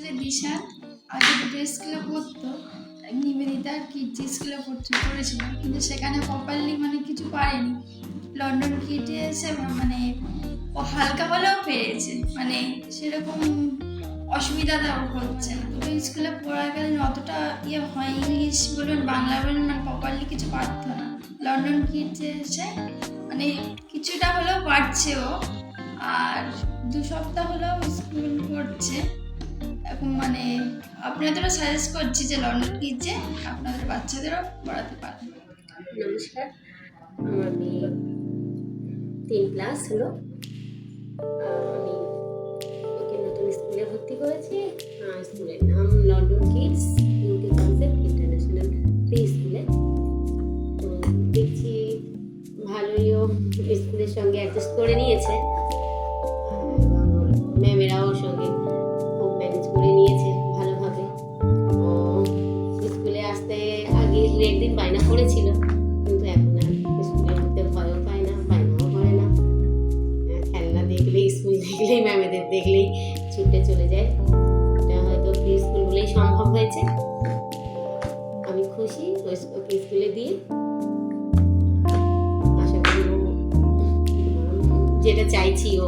ছেলে দিশান আগে দুটো স্কুলে পড়তো, নিবেদিতা আর কিডজি স্কুলে পড়েছিল, কিন্তু সেখানে প্রপারলি মানে কিছু পারেনি। লন্ডন কিডে এসে মানে ও হালকা হলেও পেরেছে, মানে সেরকম অসুবিধা হচ্ছে না। দুটো স্কুলে পড়াকালীন অতটা হয়, ইংলিশ বলুন বাংলা বলুন মানে প্রপারলি কিছু পারতো না। লন্ডন কিডসে এসে মানে কিছুটা হলেও পারছে ও, আর 2 সপ্তাহ হলেও স্কুল করছে এখন। মানে আপনাদেরও সাজেস্ট করছি যে লন্ডন কিডসে আপনাদের বাচ্চাদেরও পড়াতে পারেন। নমস্কার, আমার মেয়ে 3 ক্লাস হলো। আমি ওকে নতুন স্কুলে ভর্তি করেছি। স্কুলের নাম London kids UK concept international play স্কুলে। তো দেখছি ভালোই ও স্কুলের সঙ্গে অ্যাডজাস্ট করে নিয়েছে, এবং ম্যামেরাও ওর সঙ্গে খুব ম্যানেজ করে নিয়েছে ভালোভাবে। ও স্কুলে আসতে আগে 2-1 দিন বায়না করেছিল, কিন্তু এখন আর স্কুলে ঢুকতে ভয়ও পায় না, বায়নাও করে না। খেলনা দেখলেই, স্কুল দেখলেই, ম্যামেদের দেখলেই ছুটে চলে যায়। এটা হয়তো প্রি স্কুল বলেই সম্ভব হয়েছে। আমি খুশি ওকে স্কুলে দিয়ে। আশা করি ও যেটা চাইছি ও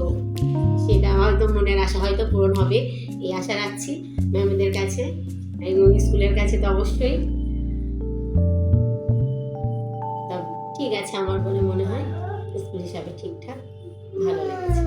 সেটা হয়তো মনের আশা হয়তো পূরণ হবে, এই আশা রাখছি ম্যামেদের কাছে এবং স্কুলের কাছে তো অবশ্যই। ঠিক আছে, আমার বলে মনে হয় স্কুল হিসাবে ঠিকঠাক ভালো লেগেছে।